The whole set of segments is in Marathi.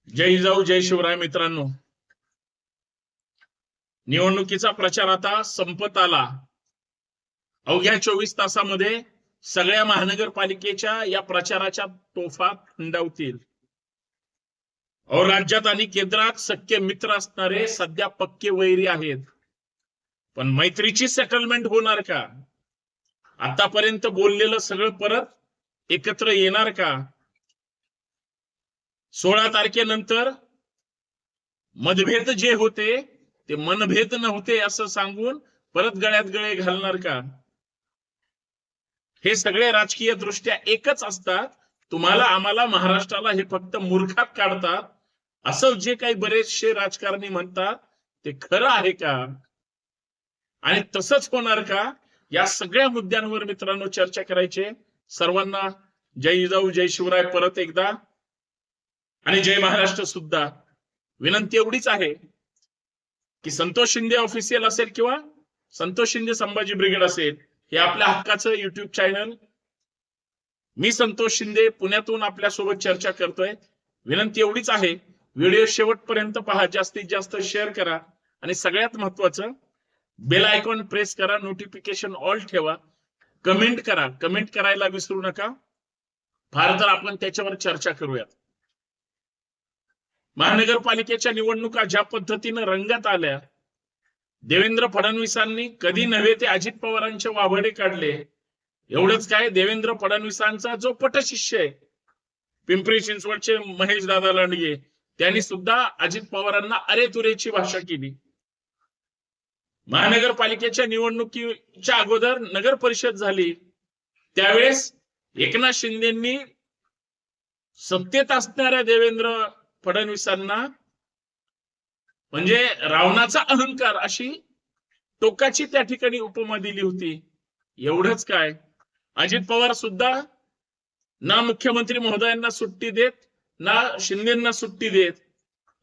जय जिजाऊ जय शिवराय. मित्रांनो, निवडणुकीचा प्रचार आता संपत आला. अवघ्या 24 तासामध्ये सगळ्या महानगरपालिकेच्या या प्रचाराच्या तोफा थंडावतील. राज्यात आणि केंद्रात सख्य मित्र असणारे सध्या पक्के वैरी आहेत. पण मैत्रीची सेटलमेंट होणार का? आतापर्यंत बोललेलं सगळं परत एकत्र येणार का? 16 तारखेनंतर मतभेद जे होते ते मनभेद नव्हते असं सांगून परत गळ्यात गळे घालणार का? हे सगळे राजकीय दृष्ट्या एकच असतात. तुम्हाला आम्हाला महाराष्ट्राला हे फक्त मूर्खात काढतात असं जे काही बरेचसे राजकारणी म्हणतात ते खरं आहे का? आणि तसंच होणार का? या सगळ्या मुद्द्यांवर मित्रांनो चर्चा करायचे. सर्वांना जय जिजाऊ जय शिवराय परत एकदा, आणि जय महाराष्ट्र सुद्धा. विनंती एवढीच आहे की संतोष शिंदे ऑफिशियल असेल किंवा संतोष शिंदे संभाजी ब्रिगेड असेल, हे आपल्या हक्काचं युट्यूब चॅनल. मी संतोष शिंदे पुण्यातून आपल्यासोबत चर्चा करतोय. विनंती एवढीच आहे, व्हिडिओ शेवटपर्यंत पहा, जास्तीत जास्त शेअर करा आणि सगळ्यात महत्वाचं बेल आयकॉन प्रेस करा, नोटिफिकेशन ऑल ठेवा, कमेंट करा. कमेंट करायला विसरू नका. फार तर आपण त्याच्यावर चर्चा करूयात. महानगरपालिकेच्या निवडणुका ज्या पद्धतीने रंगात आल्या, देवेंद्र फडणवीसांनी कधी नव्हे ते अजित पवारांचे वाभडे काढले. एवढंच काय, देवेंद्र फडणवीसांचा जो पटशिष्य आहे पिंपरी चिंचवडचे महेश दादा लांडगे, त्यांनी सुद्धा अजित पवारांना अरे तुरेची भाषा केली. महानगरपालिकेच्या निवडणुकीच्या अगोदर नगर परिषद झाली, त्यावेळेस एकनाथ शिंदेंनी सत्तेत असणाऱ्या देवेंद्र फडणवीसांना म्हणजे रावणाचा अहंकार अशी टोकाची त्या ठिकाणी उपमा दिली होती. एवढंच काय, अजित पवार सुद्धा ना मुख्यमंत्री महोदयांना सुट्टी देत, ना शिंदेंना सुट्टी देत.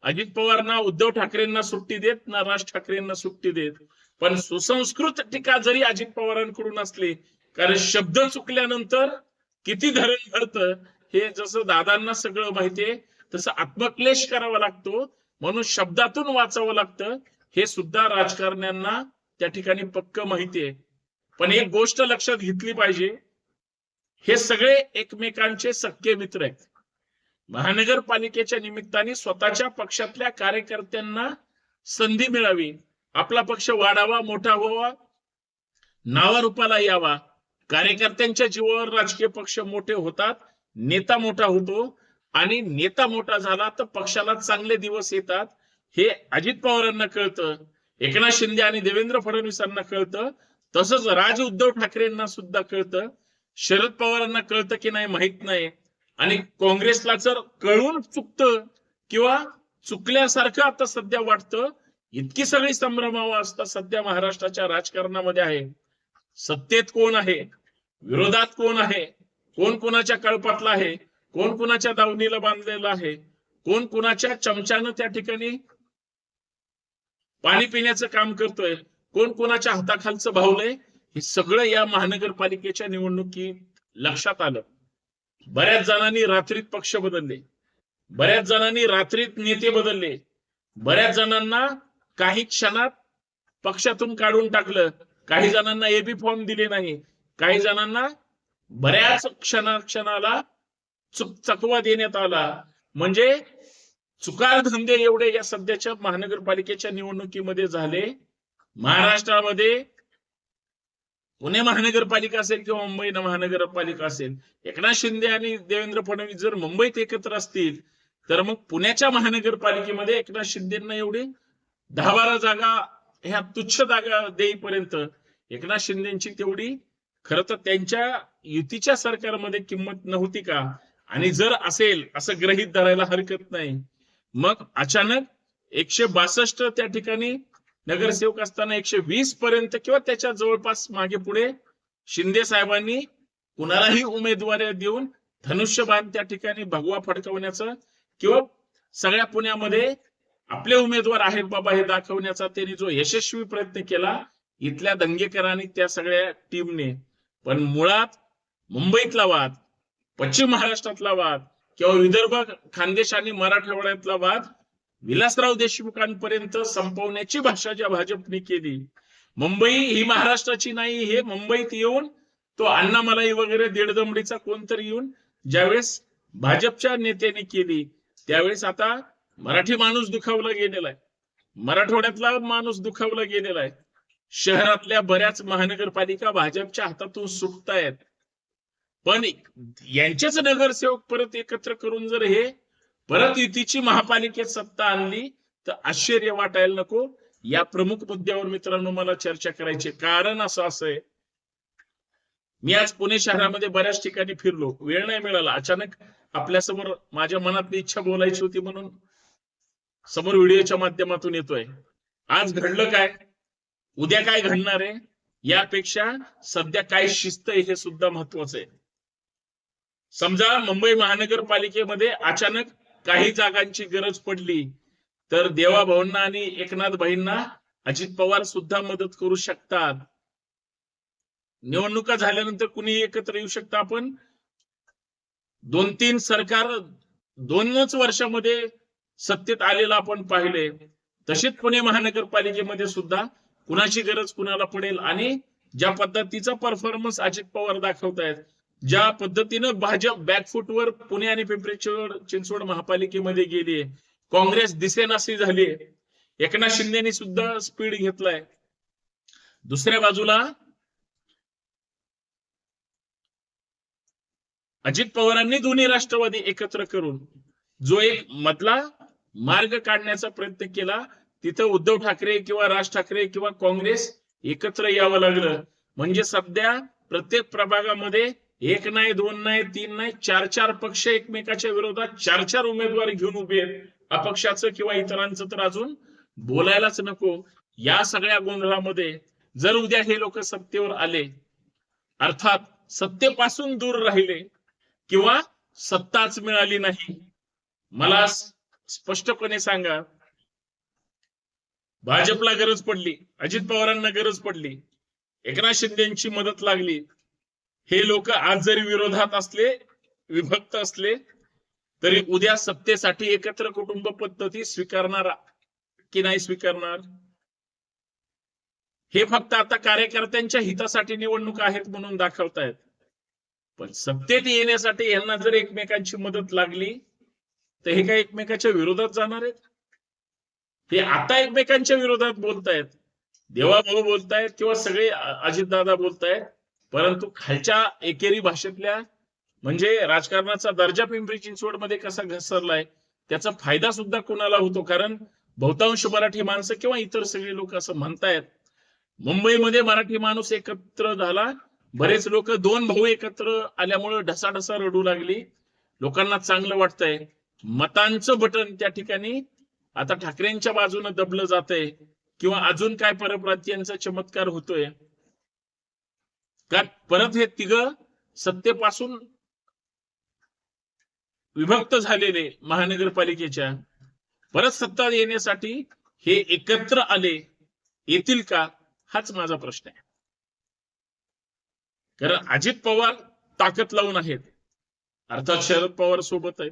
अजित पवार ना उद्धव ठाकरेंना सुट्टी देत, ना राज ठाकरेंना सुट्टी देत. पण सुसंस्कृत टीका जरी अजित पवारांकडून असली, कारण शब्द चुकल्यानंतर किती धरण भरतं हे जसं दादांना सगळं माहितीये, तसं आत्मक्लेश करावा लागतो, म्हणून शब्दातून वाचावं लागतं. हे सुद्धा राजकारण्यांना त्या ठिकाणी पक्क माहितीये. पण एक गोष्ट लक्षात घेतली पाहिजे, हे सगळे एकमेकांचे सख्खे मित्र आहेत. महानगरपालिकेच्या निमित्ताने स्वतःच्या पक्षातल्या कार्यकर्त्यांना संधी मिळावी, आपला पक्ष वाढावा, मोठा व्हावा, नावारूपाला यावा. कार्यकर्त्यांच्या जीवावर राजकीय पक्ष मोठे होतात, नेता मोठा होतो, आणि नेता मोठा झाला तर पक्षाला चांगले दिवस येतात. हे अजित पवारांना कळतं, एकनाथ शिंदे आणि देवेंद्र फडणवीसांना कळतं, तसंच राज उद्धव ठाकरेंना सुद्धा कळतं. शरद पवारांना कळतं की नाही माहित नाही. आणि काँग्रेसला जर कळून चुकतं किंवा चुकल्यासारखं आता सध्या वाटतं, इतकी सगळी संभ्रमावस्था सध्या महाराष्ट्राच्या राजकारणामध्ये आहे. सत्तेत कोण आहे, विरोधात कोण आहे, कोण कोणाच्या कळपातला आहे, कोण कुणाच्या दावणीला बांधलेला आहे, कोण कुणाच्या चमच्यानं त्या ठिकाणी पाणी पिण्याचं काम करतोय, कोण कुणाच्या हाताखालचं भावलंय, हे सगळं या महानगरपालिकेच्या निवडणुकीत लक्षात आलं. बऱ्याच जणांनी रात्रीत पक्ष बदलले, बऱ्याच जणांनी रात्रीत नेते बदलले, बऱ्याच जणांना काही क्षणात पक्षातून काढून टाकलं, काही जणांना एबी फॉर्म दिले नाही, काही जणांना बऱ्याच क्षणाला चकवा देण्यात आला. म्हणजे चुकार धंदे एवढे या सध्याच्या महानगरपालिकेच्या निवडणुकीमध्ये झाले. महाराष्ट्रामध्ये पुणे महानगरपालिका असेल किंवा मुंबई महानगरपालिका असेल, एकनाथ शिंदे आणि देवेंद्र फडणवीस जर मुंबईत एकत्र असतील तर मग पुण्याच्या महानगरपालिकेमध्ये एकनाथ शिंदेना एवढे 10-12 जागा, ह्या तुच्छ जागा देईपर्यंत एकनाथ शिंदेची तेवढी खरं तर त्यांच्या युतीच्या सरकारमध्ये किंमत नव्हती का? आणि जर असेल असं गृहीत धरायला हरकत नाही, मग अचानक 162 त्या ठिकाणी नगरसेवक असताना 120 पर्यंत किंवा त्याच्या जवळपास मागे पुढे शिंदे साहेबांनी कुणालाही उमेदवारी देऊन धनुष्यबाण त्या ठिकाणी भगवा फडकवण्याचा किंवा सगळ्या पुण्यामध्ये आपले उमेदवार आहेत बाबा हे दाखवण्याचा त्यांनी जो यशस्वी प्रयत्न केला इथल्या दंगेकरांनी, त्या सगळ्या टीमने. पण मुळात मुंबईतला वाद, पश्चिम महाराष्ट्रातला वाद, किंवा विदर्भ खानदेश आणि मराठवाड्यातला वाद विलासराव देशमुखांपर्यंत संपवण्याची भाषा ज्या भाजपने केली, मुंबई ही महाराष्ट्राची नाही, हे मुंबईत येऊन तो अण्णामलाई वगैरे दीडदमडीचा कोणतरी येऊन ज्यावेळेस भाजपच्या नेत्यांनी केली, त्यावेळेस आता मराठी माणूस दुखावला गेलेला आहे, मराठवाड्यातला माणूस दुखावला गेलेला आहे. शहरातल्या बऱ्याच महानगरपालिका भाजपच्या हातातून सुटतायत. पण यांचेच नगरसेवक परत एकत्र करून जर हे परत युतीची महापालिकेत सत्ता आणली तर आश्चर्य वाटायला नको. या प्रमुख मुद्द्यावर मित्रांनो मला चर्चा करायची. कारण असं आहे, मी आज पुणे शहरामध्ये बऱ्याच ठिकाणी फिरलो, वेळ नाही मिळाला. अचानक आपल्यासमोर माझ्या मनातली इच्छा बोलायची होती म्हणून समोर व्हिडिओच्या माध्यमातून येतोय. आज घडलं काय, उद्या काय घडणार आहे, यापेक्षा सध्या काय शिस्त आहे हे सुद्धा महत्वाचं आहे. समजा मुंबई महानगरपालिकेमध्ये अचानक काही जागांची गरज पडली तर देवाभाऊंना आणि एकनाथ भाईंना अजित पवार सुद्धा मदत करू शकतात. निवडणुका झाल्यानंतर कुणी एकत्र येऊ शकतं. आपण 2-3 सरकार 2च वर्षामध्ये सत्तेत आलेलं आपण पाहिले. तसेच पुणे महानगरपालिकेमध्ये सुद्धा कुणाची गरज कुणाला पडेल आणि ज्या पद्धतीचा परफॉर्मन्स अजित पवार दाखवतायत, ज्या पद्धतीनं भाजप बॅकफुटवर पुणे आणि पिंपरी चिंचवड महापालिकेमध्ये गेली, काँग्रेस दिसेनाशी झाली, एकनाथ शिंदेनी सुद्धा स्पीड घेतलाय. दुसऱ्या बाजूला अजित पवारांनी दोन्ही राष्ट्रवादी एकत्र करून जो एक मधला मार्ग काढण्याचा प्रयत्न केला, तिथं उद्धव ठाकरे किंवा राज ठाकरे किंवा काँग्रेस एकत्र यावं लागलं. म्हणजे सध्या प्रत्येक प्रभागामध्ये 1 नाही, 2 नाही, 3 नाही, 4 पक्ष एकमेकाच्या विरोधात 4 उमेदवार घेऊन उभे आहेत. अपक्षाचं किंवा इतरांचं तर अजून बोलायलाच नको. या सगळ्या गोंधळामध्ये जर उद्या हे लोक सत्तेवर आले, अर्थात सत्तेपासून दूर राहिले किंवा सत्ताच मिळाली नाही, मला स्पष्टपणे सांगा, भाजपला गरज पडली, अजित पवारांना गरज पडली, एकनाथ शिंदेची मदत लागली, हे लोक आज जरी विरोधात असले, विभक्त असले, तरी उद्या सत्तेसाठी एकत्र कुटुंब पद्धती स्वीकारणार की नाही स्वीकारणार, हे फक्त आता कार्यकर्त्यांच्या हितासाठी निवडणूक आहेत म्हणून दाखवतायत. पण सत्तेत येण्यासाठी यांना जर एकमेकांची मदत लागली तर हे काय एकमेकाच्या विरोधात जाणार आहेत? हे आता एकमेकांच्या विरोधात बोलतायत, देवाभाऊ बोलतायत किंवा सगळे अजितदादा बोलतायत, परंतु खालच्या एकेरी भाषेतल्या म्हणजे राजकारणाचा दर्जा पिंपरी चिंचवड मध्ये कसा घसरलाय त्याचा फायदा सुद्धा कोणाला होतो. कारण बहुतांश मराठी माणसं किंवा इतर सगळे लोक असं म्हणतायत, मुंबईमध्ये मराठी माणूस एकत्र झाला, बरेच लोक 2 भाऊ एकत्र आल्यामुळे ढसाढसा रडू लागली, लोकांना चांगलं वाटतंय. मतांचं बटन त्या ठिकाणी आता ठाकरेंच्या बाजूने दबलं जातंय किंवा अजून काय परप्रांतीयांचा चमत्कार होतोय का परत हे तिघं सत्तेपासून विभक्त झालेले महानगरपालिकेच्या परत सत्ता येण्यासाठी हे एकत्र आले, येतील का, हाच माझा प्रश्न आहे. कारण अजित पवार ताकद लावून आहेत, अर्थात शरद पवार सोबत आहेत,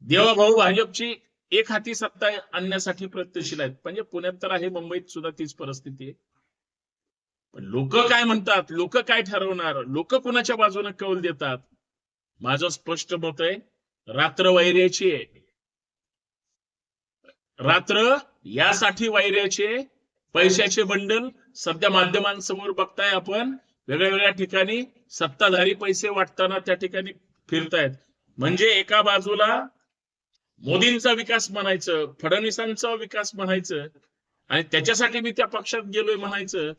देवाभाऊ भाजपची एक हाती सत्ता आणण्यासाठी प्रयत्नशील आहेत. म्हणजे पुण्यात तर आहे, मुंबईत सुद्धा तीच परिस्थिती आहे. पण लोक काय म्हणतात, लोक काय ठरवणार, लोक कुणाच्या बाजूने कौल देतात, माझं स्पष्ट मत आहे, रात्र वैर्याची आहे. रात्र यासाठी वैर्याचे पैशाचे बंडल सध्या माध्यमांसमोर बघताय आपण, वेगळ्या ठिकाणी सत्ताधारी पैसे वाटताना त्या ठिकाणी फिरतायत. म्हणजे एका बाजूला मोदींचा विकास म्हणायचं, फडणवीसांचा विकास म्हणायचं आणि त्याच्यासाठी मी त्या पक्षात गेलोय म्हणायचं,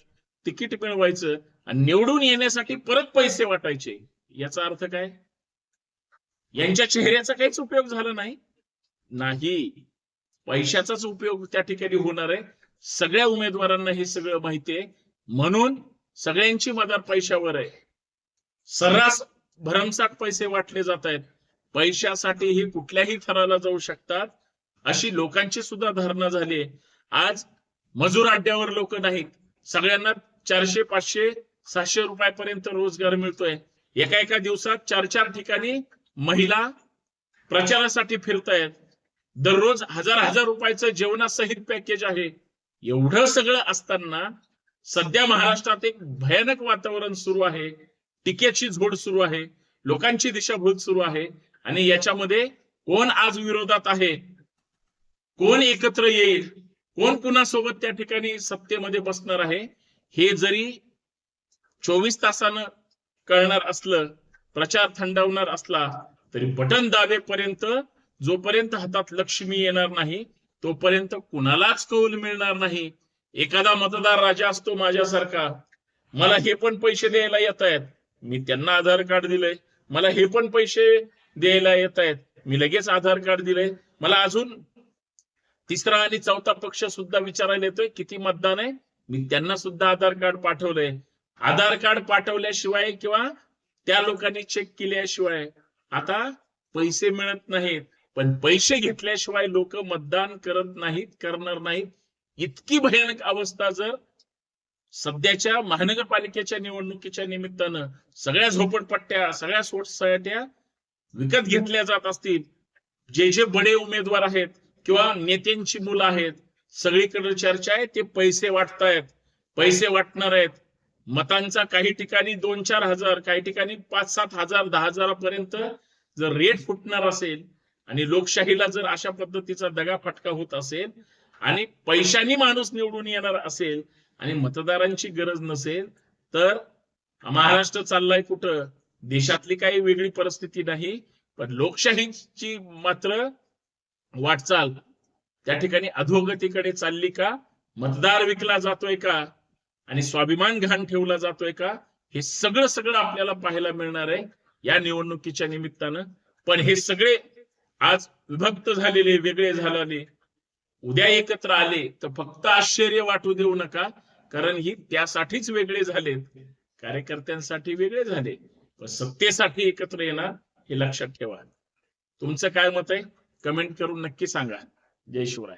तिकीट मिळवायचं आणि निवडून येण्यासाठी परत पैसे वाटायचे. याचा अर्थ काय? यांच्या चेहऱ्याचा काहीच उपयोग झाला नाही, पैशाचाच उपयोग त्या ठिकाणी होणार आहे. सगळ्या उमेदवारांना हे सगळं माहिती आहे, म्हणून सगळ्यांची मदार पैशावर आहे. सर्रास भरमसाठ पैसे वाटले जात आहेत. पैशासाठी ही कुठल्याही थराला जाऊ शकतात अशी लोकांची सुद्धा धारणा झाली. आज मजूर अड्ड्यावर लोक नाहीत, सगळ्यांना 400, 500, 600 रुपयापर्यंत रोजगार मिळतोय. एका दिवसात 4 ठिकाणी महिला प्रचारासाठी फिरतायत, दररोज हजार हजार रुपयाचं जेवणासहित पॅकेज आहे. एवढं सगळं असताना सध्या महाराष्ट्रात एक भयानक वातावरण सुरू आहे, टीकेची झोड सुरू आहे, लोकांची दिशाभूल सुरू आहे. आणि याच्यामध्ये कोण आज विरोधात आहे, कोण एकत्र येईल, कोण कुणासोबत त्या ठिकाणी सत्तेमध्ये बसणार आहे, हे जरी 24 तासानं कळणार असलं, प्रचार थंडावणार असला, तरी बटन दाबेपर्यंत जोपर्यंत हातात लक्ष्मी येणार नाही तोपर्यंत कुणालाच कौल मिळणार नाही. एखादा मतदार राजा असतो माझ्यासारखा, मला हे पण पैसे द्यायला येत आहेत, मी त्यांना आधार कार्ड दिलंय, मला हे पण पैसे द्यायला येत आहेत, मी लगेच आधार कार्ड दिलंय, मला अजून तिसरा आणि चौथा पक्ष सुद्धा विचारायला येतोय किती मतदान आहे, मी त्यांना सुद्धा आधार कार्ड पाठवलंय. आधार कार्ड पाठवल्याशिवाय किंवा त्या लोकांनी चेक केल्याशिवाय आता पैसे मिळत नाहीत. पण पैसे घेतल्याशिवाय लोक मतदान करत नाहीत, करणार नाहीत. इतकी भयानक अवस्था जर सध्याच्या महानगरपालिकेच्या निवडणुकीच्या निमित्तानं सगळ्या झोपडपट्ट्या, सगळ्या सोसायट्या विकत घेतल्या जात असतील, जे जे बडे उमेदवार आहेत किंवा नेत्यांची मुलं आहेत, सगळीकडे चर्चा आहे ते पैसे वाटतायत, पैसे वाटणार आहेत. मतांचा काही ठिकाणी 2-4 हजार, काही ठिकाणी 5-7 हजार, 10 हजारापर्यंत जर रेट फुटणार असेल आणि लोकशाहीला जर अशा पद्धतीचा दगाफटका होत असेल आणि पैशानी माणूस निवडून येणार असेल आणि मतदारांची गरज नसेल, तर महाराष्ट्र चाललाय कुठं? देशातली काही वेगळी परिस्थिती नाही, पण लोकशाहीची मात्र वाटचाल त्या ठिकाणी अधोगतीकडे चालली का? मतदार विकला जातोय का? आणि स्वाभिमान घाण ठेवला जातोय का? हे सगळं आपल्याला पाहायला मिळणार आहे या निवडणुकीच्या निमित्तानं. पण हे सगळे आज विभक्त झालेले, वेगळे झालेले, उद्या एकत्र आले तर फक्त आश्चर्य वाटू देऊ नका, कारण ही त्यासाठीच वेगळे झालेत, कार्यकर्त्यांसाठी वेगळे झाले, पण सत्तेसाठी एकत्र येणार हे लक्षात ठेवा. तुमचं काय मत आहे? कमेंट करून नक्की सांगा. जय शिवराय.